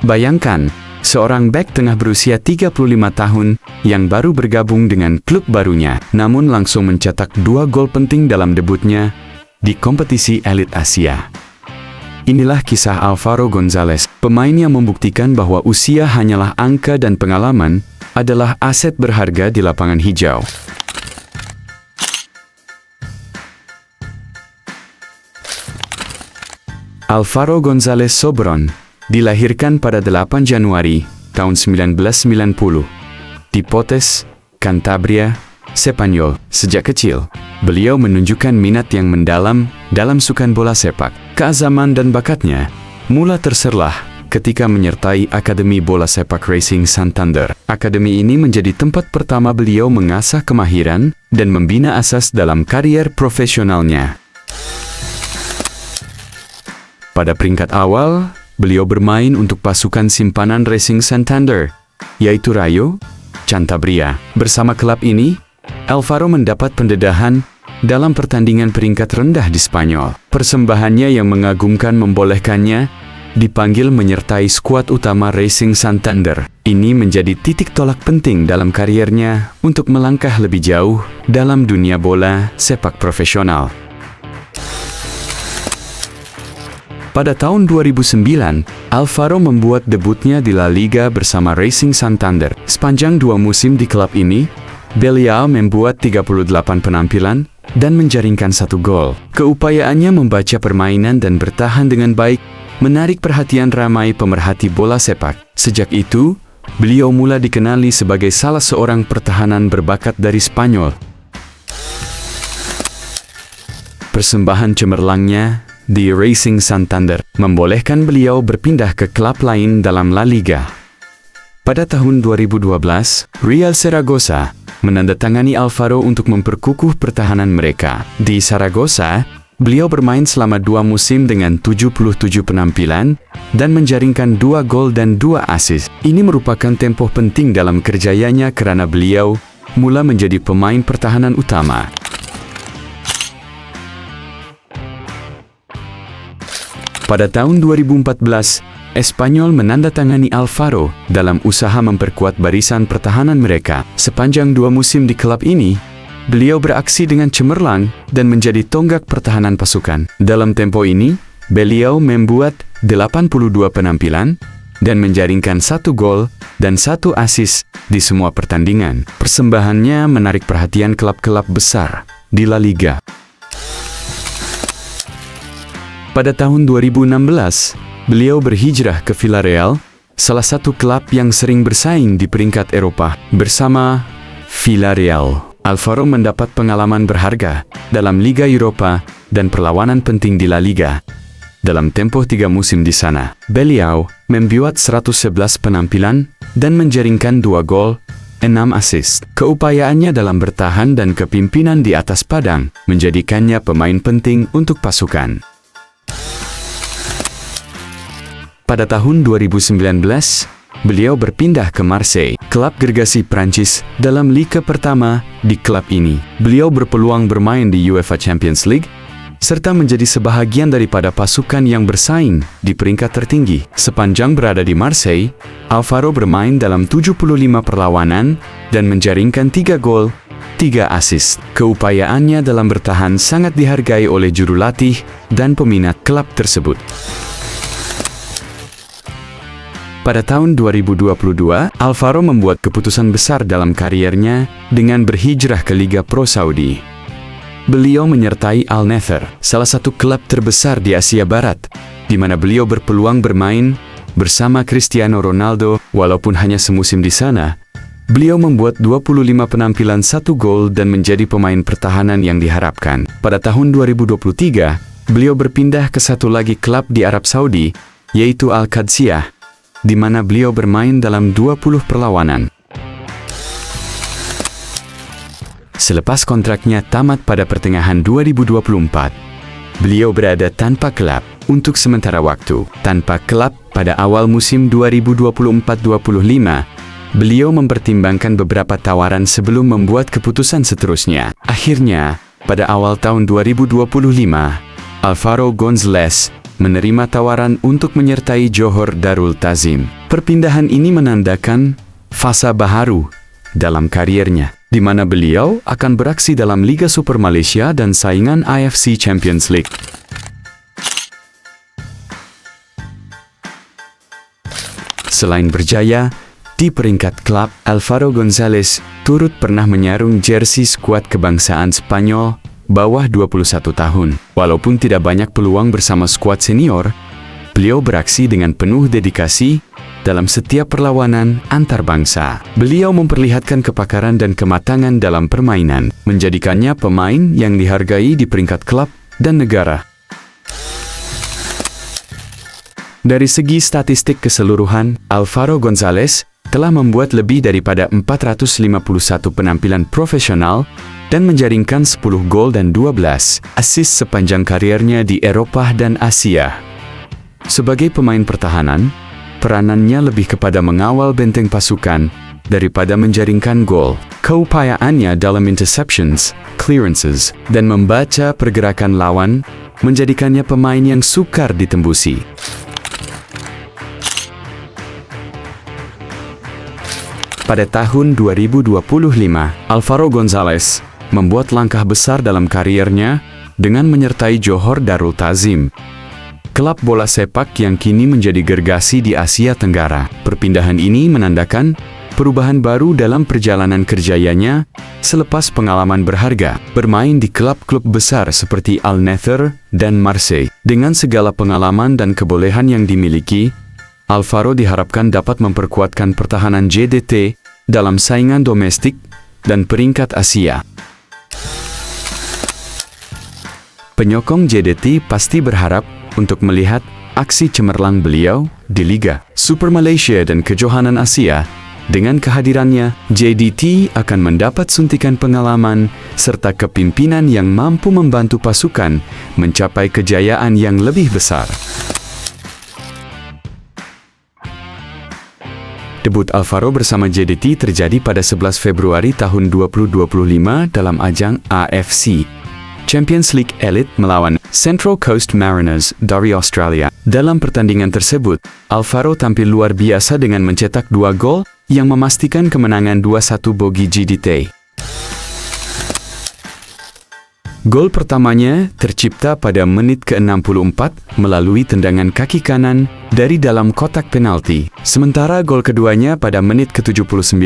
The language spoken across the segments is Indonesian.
Bayangkan, seorang bek tengah berusia 35 tahun yang baru bergabung dengan klub barunya, namun langsung mencetak 2 gol penting dalam debutnya di kompetisi elit Asia. Inilah kisah Álvaro González, pemain yang membuktikan bahwa usia hanyalah angka dan pengalaman adalah aset berharga di lapangan hijau. Álvaro González Sobron dilahirkan pada 8 Januari tahun 1990 di Potes, Cantabria, Spanyol. Sejak kecil, beliau menunjukkan minat yang mendalam dalam sukan bola sepak. Keazaman dan bakatnya mula terserlah ketika menyertai Akademi Bola Sepak Racing Santander. Akademi ini menjadi tempat pertama beliau mengasah kemahiran dan membina asas dalam karier profesionalnya. Pada peringkat awal, beliau bermain untuk pasukan simpanan Racing Santander, yaitu Rayo Cantabria. Bersama klub ini, Álvaro mendapat pendedahan dalam pertandingan peringkat rendah di Spanyol. Persembahannya yang mengagumkan membolehkannya dipanggil menyertai skuad utama Racing Santander. Ini menjadi titik tolak penting dalam kariernya untuk melangkah lebih jauh dalam dunia bola sepak profesional. Pada tahun 2009, Álvaro membuat debutnya di La Liga bersama Racing Santander. Sepanjang 2 musim di klub ini, beliau membuat 38 penampilan dan menjaringkan 1 gol. Keupayaannya membaca permainan dan bertahan dengan baik menarik perhatian ramai pemerhati bola sepak. Sejak itu, beliau mula dikenali sebagai salah seorang pertahanan berbakat dari Spanyol. Persembahan cemerlangnya di Racing Santander membolehkan beliau berpindah ke klub lain dalam La Liga. Pada tahun 2012, Real Zaragoza menandatangani Álvaro untuk memperkukuh pertahanan mereka. Di Zaragoza, beliau bermain selama 2 musim dengan 77 penampilan dan menjaringkan 2 gol dan 2 assist. Ini merupakan tempo penting dalam kerjayanya karena beliau mula menjadi pemain pertahanan utama. Pada tahun 2014, Espanyol menandatangani Álvaro dalam usaha memperkuat barisan pertahanan mereka. Sepanjang 2 musim di klub ini, beliau beraksi dengan cemerlang dan menjadi tonggak pertahanan pasukan. Dalam tempo ini, beliau membuat 82 penampilan dan menjaringkan 1 gol dan 1 assist di semua pertandingan. Persembahannya menarik perhatian klub-klub besar di La Liga. Pada tahun 2016, beliau berhijrah ke Villarreal, salah satu klub yang sering bersaing di peringkat Eropa. Bersama Villarreal, Álvaro mendapat pengalaman berharga dalam Liga Eropa dan perlawanan penting di La Liga. Dalam tempo 3 musim di sana, beliau membuat 111 penampilan dan menjaringkan 2 gol, 6 assist. Keupayaannya dalam bertahan dan kepimpinan di atas padang menjadikannya pemain penting untuk pasukan. Pada tahun 2019, beliau berpindah ke Marseille, klub gergasi Prancis dalam liga pertama di klub ini. Beliau berpeluang bermain di UEFA Champions League, serta menjadi sebahagian daripada pasukan yang bersaing di peringkat tertinggi. Sepanjang berada di Marseille, Álvaro bermain dalam 75 perlawanan dan menjaringkan 3 gol, 3 assist. Keupayaannya dalam bertahan sangat dihargai oleh jurulatih dan peminat klub tersebut. Pada tahun 2022, Álvaro membuat keputusan besar dalam kariernya dengan berhijrah ke Liga Pro Saudi. Beliau menyertai Al Nassr, salah satu klub terbesar di Asia Barat, di mana beliau berpeluang bermain bersama Cristiano Ronaldo. Walaupun hanya semusim di sana, beliau membuat 25 penampilan, 1 gol dan menjadi pemain pertahanan yang diharapkan. Pada tahun 2023, beliau berpindah ke satu lagi klub di Arab Saudi, yaitu Al-Qadsiah, di mana beliau bermain dalam 20 perlawanan. Selepas kontraknya tamat pada pertengahan 2024, beliau berada tanpa klub untuk sementara waktu. Tanpa klub pada awal musim 2024-25, beliau mempertimbangkan beberapa tawaran sebelum membuat keputusan seterusnya. Akhirnya, pada awal tahun 2025, Álvaro González menerima tawaran untuk menyertai Johor Darul Ta'zim. Perpindahan ini menandakan fase baharu dalam kariernya, di mana beliau akan beraksi dalam Liga Super Malaysia dan saingan AFC Champions League. Selain berjaya di peringkat klub, Alvaro González turut pernah menyarung jersey skuad kebangsaan Spanyol bawah 21 tahun. Walaupun tidak banyak peluang bersama skuad senior, beliau beraksi dengan penuh dedikasi dalam setiap perlawanan antar bangsa. Beliau memperlihatkan kepakaran dan kematangan dalam permainan, menjadikannya pemain yang dihargai di peringkat klub dan negara. Dari segi statistik keseluruhan, Alvaro González telah membuat lebih daripada 451 penampilan profesional dan menjaringkan 10 gol dan 12 assist sepanjang kariernya di Eropah dan Asia. Sebagai pemain pertahanan, peranannya lebih kepada mengawal benteng pasukan daripada menjaringkan gol. Keupayaannya dalam interceptions, clearances, dan membaca pergerakan lawan menjadikannya pemain yang sukar ditembusi. Pada tahun 2025, Alvaro González membuat langkah besar dalam kariernya dengan menyertai Johor Darul Ta'zim, klub bola sepak yang kini menjadi gergasi di Asia Tenggara. Perpindahan ini menandakan perubahan baru dalam perjalanan kerjanya selepas pengalaman berharga bermain di klub-klub besar seperti Al Nassr dan Marseille. Dengan segala pengalaman dan kebolehan yang dimiliki, Alvaro diharapkan dapat memperkuatkan pertahanan JDT dalam saingan domestik dan peringkat Asia. Penyokong JDT pasti berharap untuk melihat aksi cemerlang beliau di Liga Super Malaysia dan kejohanan Asia. Dengan kehadirannya, JDT akan mendapat suntikan pengalaman serta kepimpinan yang mampu membantu pasukan mencapai kejayaan yang lebih besar. Debut Alvaro bersama JDT terjadi pada 11 Februari tahun 2025 dalam ajang AFC Champions League Elite melawan Central Coast Mariners dari Australia. Dalam pertandingan tersebut, Alvaro tampil luar biasa dengan mencetak 2 gol yang memastikan kemenangan 2-1 bagi JDT. Gol pertamanya tercipta pada menit ke-64 melalui tendangan kaki kanan dari dalam kotak penalti. Sementara gol keduanya pada menit ke-79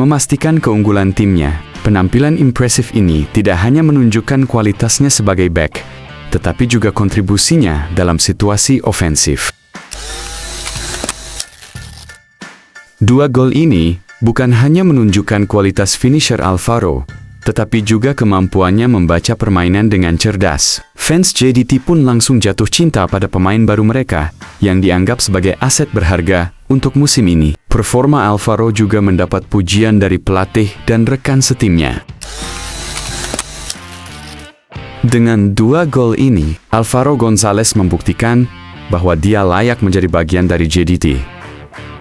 memastikan keunggulan timnya. Penampilan impresif ini tidak hanya menunjukkan kualitasnya sebagai bek, tetapi juga kontribusinya dalam situasi ofensif. 2 gol ini bukan hanya menunjukkan kualitas finisher Alvaro, tetapi juga kemampuannya membaca permainan dengan cerdas. Fans JDT pun langsung jatuh cinta pada pemain baru mereka, yang dianggap sebagai aset berharga untuk musim ini. Performa Alvaro juga mendapat pujian dari pelatih dan rekan setimnya. Dengan 2 gol ini, Alvaro González membuktikan bahwa dia layak menjadi bagian dari JDT.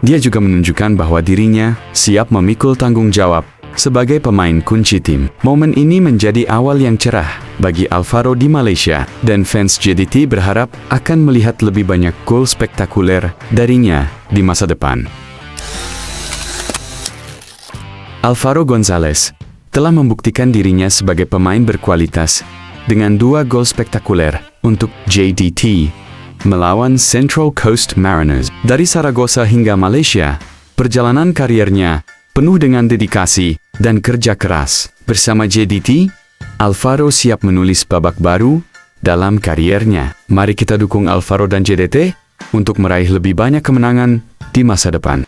Dia juga menunjukkan bahwa dirinya siap memikul tanggung jawab sebagai pemain kunci tim. Momen ini menjadi awal yang cerah bagi Alvaro di Malaysia, dan fans JDT berharap akan melihat lebih banyak gol spektakuler darinya di masa depan. Alvaro González telah membuktikan dirinya sebagai pemain berkualitas dengan 2 gol spektakuler untuk JDT melawan Central Coast Mariners. Dari Zaragoza hingga Malaysia, perjalanan kariernya penuh dengan dedikasi dan kerja keras. Bersama JDT, Alvaro siap menulis babak baru dalam kariernya. Mari kita dukung Alvaro dan JDT untuk meraih lebih banyak kemenangan di masa depan.